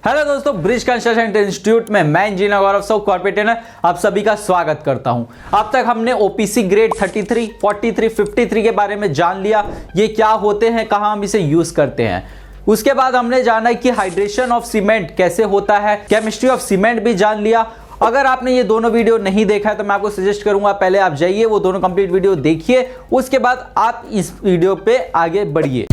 Hello दोस्तों, bridge construction institute में मैं इंजीनियर गौरव सौ कॉर्पोरेट ट्रेनर आप सभी का स्वागत करता हूं। अब तक हमने ओपीसी ग्रेड 33, 43, 53 के बारे में जान लिया। ये क्या होते हैं, कहां हम इसे यूज करते हैं। उसके बाद हमने जाना कि हाइड्रेशन ऑफ सीमेंट कैसे होता है, केमिस्ट्री ऑफ सीमेंट भी जान लिया। अगर आपने ये दोनों वीडियो नहीं देखा है तो मैं आपको सजेस्ट करूंगा पहले आप जाइए वो दोनों कंप्लीट वीडियो देखिए, उसके बाद आप इस वीडियो पे आगे बढ़िए।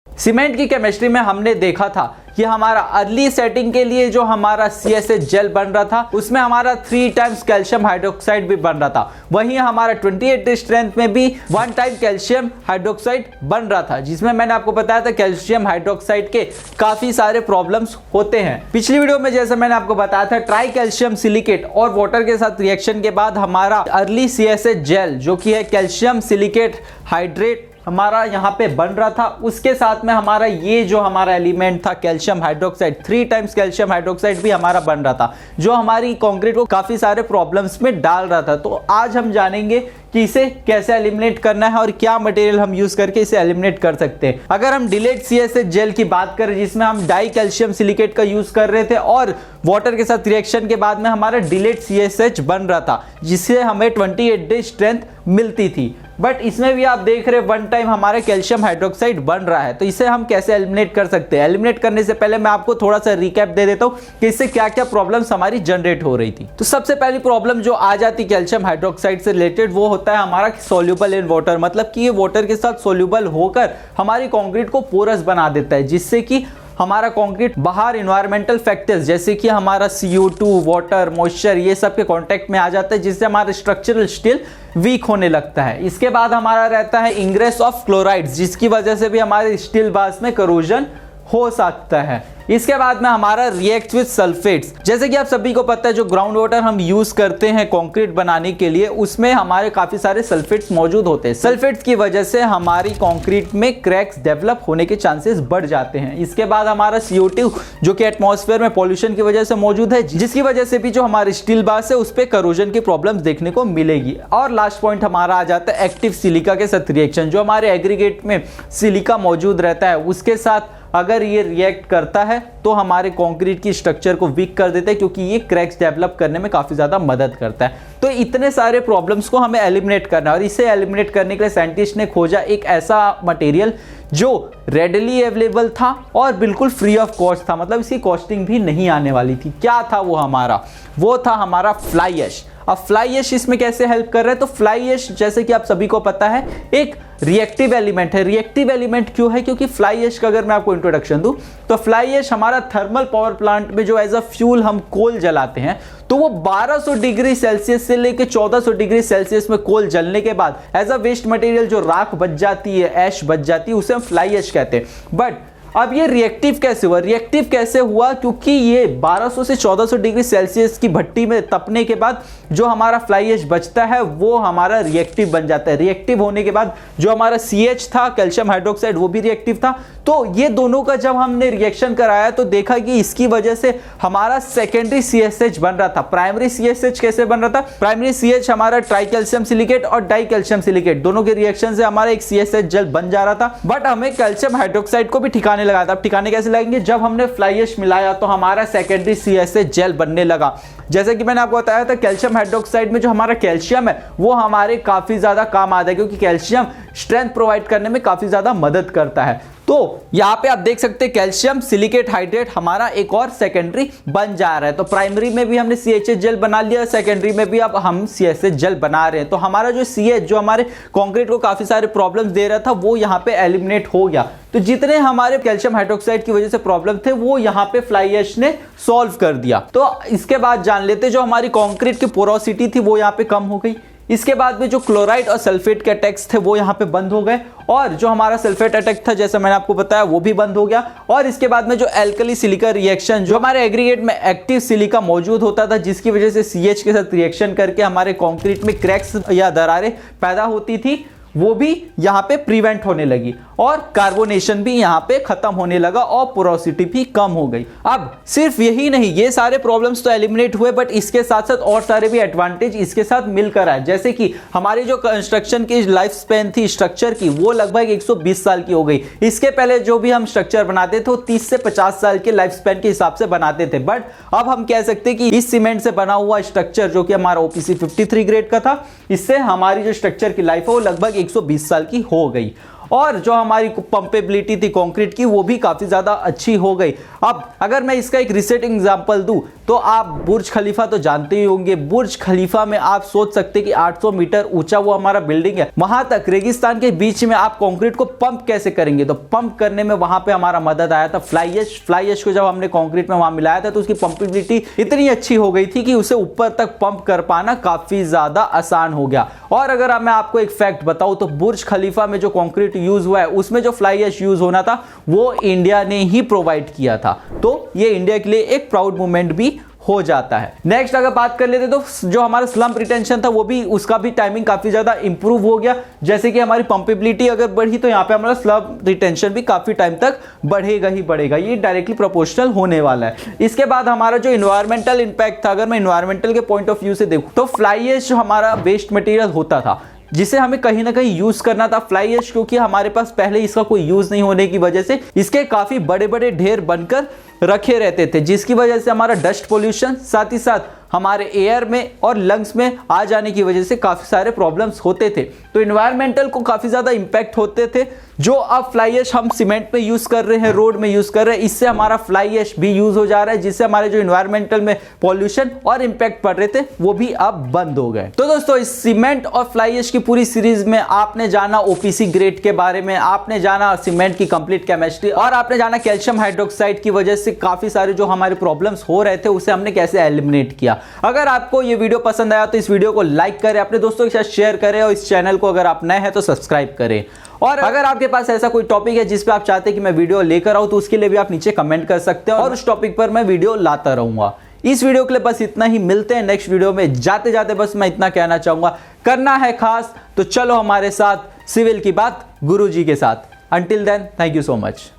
सीमेंट की केमिस्ट्री में हमने देखा था कि हमारा अर्ली सेटिंग के लिए जो हमारा CSH जेल बन रहा था उसमें हमारा 3 टाइम्स कैल्शियम हाइड्रोक्साइड भी बन रहा था। वहीं हमारा 28 स्ट्रेंथ में भी 1 टाइम कैल्शियम हाइड्रोक्साइड बन रहा था, जिसमें मैंने आपको बताया था कैल्शियम हाइड्रोक्साइड के काफी सारे प्रॉब्लम्स होते हैं। पिछली वीडियो में जैसे मैंने आपको बताया था ट्राई कैल्शियम सिलिकेट और वाटर के साथ रिएक्शन के बाद हमारा अर्ली CSH जेल जो कि है कैल्शियम सिलिकेट हाइड्रेट हमारा यहाँ पे बन रहा था। उसके साथ में हमारा ये जो हमारा एलिमेंट था calcium hydroxide, 3 times calcium hydroxide भी हमारा बन रहा था, जो हमारी कंक्रीट को काफी सारे प्रॉब्लम्स में डाल रहा था। तो आज हम जानेंगे कि इसे कैसे एलिमिनेट करना है और क्या मटेरियल हम यूज करके इसे एलिमिनेट कर सकते हैं। अगर हम डिलेट CSH जेल की बात करें जिसमें हम डाई कैल्शियम सिलिकेट का यूज कर रहे थे और वाटर के साथ रिएक्शन के बाद में हमारा डिलेट CSH बन रहा था, जिससे हमें 28 डे स्ट्रेंथ मिलती थी। बट इसमें भी आप देख रहे 1 टाइम हमारे कैल्शियम हाइड्रोक्साइड बन रहा है। तो इसे हम कैसे एलिमिनेट कर सकते हैं। एलिमिनेट करने से पहले मैं आपको थोड़ा सा रिकैप दे देता हूं कि इससे क्या क्या प्रॉब्लम्स हमारी जनरेट हो रही थी। तो सबसे पहली प्रॉब्लम जो आ जाती कैल्शियम हाइड्रोक्साइड से रिलेटेड वो होता है हमारा सोल्यूबल इन वाटर, मतलब कि ये वाटर के साथ सोल्यूबल होकर हमारी कंक्रीट को पोरस बना देता है, जिससे कि हमारा कंक्रीट बाहर इन्वायरमेंटल फैक्टर्स जैसे कि हमारा CO2, वाटर, मॉइस्चर ये सब के कांटेक्ट में आ जाता है, जिससे हमारा स्ट्रक्चरल स्टील वीक होने लगता है। इसके बाद हमारा रहता है इंग्रेस ऑफ क्लोराइड्स, जिसकी वजह से भी हमारे स्टील बार्स में करोजन हो सकता है। इसके बाद में हमारा रिएक्ट विद सल्फेट्स, जैसे कि आप सभी को पता है जो ग्राउंड वाटर हम यूज करते हैं कंक्रीट बनाने के लिए उसमें हमारे काफी सारे सल्फेट्स मौजूद होते हैं। सल्फेट्स की वजह से हमारी कंक्रीट में क्रैक्स डेवलप होने के चांसेस बढ़ जाते हैं। इसके बाद हमारा CO2 जो कि एटमॉस्फेयर में पॉल्यूशन की वजह से मौजूद है, जिसकी वजह से भी जो हमारे स्टील बार्स है उस पर करोजन की प्रॉब्लम्स देखने को मिलेगी। और लास्ट पॉइंट हमारा आ जाता है एक्टिव सिलिका के साथ रिएक्शन, जो हमारे एग्रीगेट में सिलिका मौजूद रहता है उसके साथ अगर ये रिएक्ट करता है तो हमारे कंक्रीट की स्ट्रक्चर को वीक कर देता है, क्योंकि ये क्रैक्स डेवलप करने में काफी ज्यादा मदद करता है। तो इतने सारे प्रॉब्लम्स को हमें एलिमिनेट करना है और इसे एलिमिनेट करने के लिए साइंटिस्ट ने खोजा एक ऐसा मटेरियल जो रेडली अवेलेबल था और बिल्कुल फ्री ऑफ कॉस्ट था, मतलब इसकी कॉस्टिंग भी नहीं आने वाली थी। क्या था वो था हमारा फ्लाई ऐश। अब फ्लाई ऐश इसमें कैसे हेल्प कर रहा है, तो फ्लाई ऐश जैसे कि आप सभी को पता है एक रिएक्टिव एलिमेंट है। रिएक्टिव एलिमेंट क्यों है, क्योंकि फ्लाई ऐश का अगर मैं आपको इंट्रोडक्शन दूं तो फ्लाई ऐश हमारा थर्मल पावर प्लांट में जो एज अ फ्यूल हम कोल जलाते हैं तो वो 1200 डिग्री सेल्सियस से लेकर 1400 डिग्री सेल्सियस में कोल जलने के बाद एज अ वेस्ट मटेरियल जो राख बच जाती है, ऐश बच जाती है, उसे हम फ्लाई ऐश कहते हैं। बट अब ये रिएक्टिव कैसे हुआ? रिएक्टिव कैसे हुआ क्योंकि ये 1200 से 1400 डिग्री सेल्सियस की भट्टी में तपने के बाद जो हमारा फ्लाई ऐश बचता है वो हमारा रिएक्टिव बन जाता है। रिएक्टिव होने के बाद जो हमारा CH था कैल्शियम हाइड्रोक्साइड वो भी रिएक्टिव था। तो ये दोनों का जब हमने रिएक्शन कराया तो देखा कि इसकी वजह से हमारा सेकेंडरी CSH बन रहा था। प्राइमरी CSH कैसे बन रहा था? प्राइमरी CH हमारा ट्राई कैल्शियम सिलिकेट और डाई कैल्शियम सिलिकेट दोनों के रिएक्शन से हमारा एक CSH जेल बन जा रहा था। बट हमें कैल्शियम हाइड्रोक्साइड को भी ठिकाने लगा था। अब ठिकाने कैसे लगेंगे? जब हमने फ्लाई ऐश मिलाया तो हमारा सेकेंडरी CSH जेल बनने लगा। जैसे कि मैंने आपको बताया था कैल्शियम हाइड्रोक्साइड में जो हमारा कैल्शियम है वो हमारे काफी ज्यादा काम आता है, क्योंकि कैल्शियम स्ट्रेंथ प्रोवाइड करने में काफी ज्यादा मदद करता है। तो यहां पे आप देख सकते हैं कैल्शियम सिलिकेट हाइड्रेट हमारा एक और सेकेंडरी बन जा रहा है। तो प्राइमरी में भी हमने CHH जेल बना लिया, सेकेंडरी में भी अब हम CSH जेल बना रहे हैं। तो हमारा जो CH जो हमारे कंक्रीट को काफी सारे प्रॉब्लम्स दे रहा था वो यहां पे एलिमिनेट हो गया। तो जितने हमारे कैल्शियम हाइड्रोक्साइड की वजह से प्रॉब्लम थे वो यहां पे फ्लाई ऐश ने सॉल्व कर दिया। तो इसके बाद जान लेते जो हमारी कंक्रीट की पोरोसिटी थी वो यहां पे कम हो गई। इसके बाद में जो क्लोराइड और सल्फेट के अटैक्स थे वो यहाँ पे बंद हो गए और जो हमारा सल्फेट अटैक था जैसे मैंने आपको बताया वो भी बंद हो गया। और इसके बाद में जो एल्कली सिलिका रिएक्शन जो हमारे एग्रीगेट में एक्टिव सिलिका मौजूद होता था, जिसकी वजह से CH के साथ रिएक्शन करके हमारे कंक्रीट में क्रैक्स या दरारें पैदा होती थी, वो भी यहाँ पे प्रिवेंट होने लगी और कार्बोनेशन भी यहाँ पे खत्म होने लगा और पोरोसिटी भी कम हो गई। अब सिर्फ यही नहीं, ये सारे प्रॉब्लम्स तो एलिमिनेट हुए, बट इसके साथ साथ और सारे भी एडवांटेज इसके साथ मिलकर आए। जैसे कि हमारी जो कंस्ट्रक्शन की लाइफ स्पेन थी स्ट्रक्चर की, वो लगभग 120 साल की हो गई। इसके पहले जो भी हम स्ट्रक्चर बनाते थे वो 30 से 50 साल के लाइफ स्पेन के हिसाब से बनाते थे, बट अब हम कह सकते हैं कि इस सीमेंट से बना हुआ स्ट्रक्चर जो कि हमारा OPC 53 ग्रेड का था, इससे हमारी जो स्ट्रक्चर की लाइफ है वो लगभग 120 साल की हो गई। और जो हमारी पंपेबिलिटी थी कंक्रीट की, वो भी काफ़ी ज़्यादा अच्छी हो गई। अब अगर मैं इसका एक रिसेंट एग्जांपल दूं तो आप बुर्ज खलीफा तो जानते ही होंगे। बुर्ज खलीफा में आप सोच सकते हैं कि 800 मीटर ऊंचा वो हमारा बिल्डिंग है, वहां तक रेगिस्तान के बीच में आप कंक्रीट को पंप कैसे करेंगे? तो पंप करने में वहां पे हमारा मदद आया था फ्लाई ऐश को जब हमने कंक्रीट में वहां मिलाया था तो उसकी पंपेबिलिटी इतनी अच्छी हो गई थी कि उसे ऊपर तक पंप कर पाना काफ़ी ज़्यादा आसान हो गया। और अगर मैं आपको एक फैक्ट बताऊं तो बुर्ज खलीफा में जो कंक्रीट यूज हुआ है उसमें जो फ्लाई ऐश यूज होना था वो इंडिया ने ही प्रोवाइड किया था, तो ये इंडिया के लिए एक प्राउड मोमेंट भी हो जाता है। नेक्स्ट अगर बात कर लेते तो जो हमारा स्लम्प रिटेंशन था वो भी, उसका भी टाइमिंग काफी ज्यादा इंप्रूव हो गया। जैसे कि हमारी पंपेबिलिटी अगर बढ़ी तो यहाँ पे हमारा स्लम्प रिटेंशन भी काफी टाइम तक बढ़ेगा ही बढ़ेगा, ये डायरेक्टली प्रोपोर्शनल होने वाला है। इसके बाद हमारा जो इन्वायरमेंटल इंपैक्ट था, अगर मैं इन्वायरमेंटल के पॉइंट ऑफ व्यू से देखूं तो फ्लाई ऐश जो हमारा वेस्ट मटेरियल होता था जिसे हमें कहीं ना कहीं यूज करना था, फ्लाई ऐश क्योंकि हमारे पास पहले इसका कोई यूज नहीं होने की वजह से इसके काफी बड़े बड़े ढेर बनकर रखे रहते थे, जिसकी वजह से हमारा डस्ट पोल्यूशन साथ ही साथ हमारे एयर में और लंग्स में आ जाने की वजह से काफ़ी सारे प्रॉब्लम्स होते थे। तो इन्वायरमेंटल को काफ़ी ज़्यादा इंपैक्ट होते थे। जो अब फ्लाई ऐश हम सीमेंट में यूज़ कर रहे हैं, रोड में यूज़ कर रहे हैं, इससे हमारा फ्लाई ऐश भी यूज़ हो जा रहा है, जिससे हमारे जो इन्वायरमेंटल में पॉल्यूशन और इंपैक्ट पड़ रहे थे वो भी अब बंद हो गए। तो दोस्तों इस सीमेंट और फ्लाई ऐश की पूरी सीरीज में आपने जाना OPC ग्रेड के बारे में, आपने जाना सीमेंट की कंप्लीट केमिस्ट्री और आपने जाना कैल्शियम हाइड्रोक्साइड की वजह से काफ़ी सारे जो हमारे प्रॉब्लम्स हो रहे थे उसे हमने कैसे एलिमिनेट किया। अगर आपको ये वीडियो पसंद आया तो इस वीडियो को लाइक करें, अपने दोस्तों के साथ शेयर करें और इस चैनल को अगर आप नए हैं तो सब्सक्राइब करें। और अगर आपके पास ऐसा कोई टॉपिक है जिस पे आप चाहते हैं कि मैं वीडियो लेकर आऊं तो उसके लिए भी आप नीचे कमेंट कर सकते हैं और उस टॉपिक पर मैं वीडियो लाता रहूंगा। इस वीडियो के लिए बस इतना ही, मिलते हैं नेक्स्ट वीडियो में। जाते जाते बस मैं इतना कहना चाहूंगा, करना है खास तो चलो हमारे साथ सिविल की बात गुरुजी के साथ। Until then, thank you so much.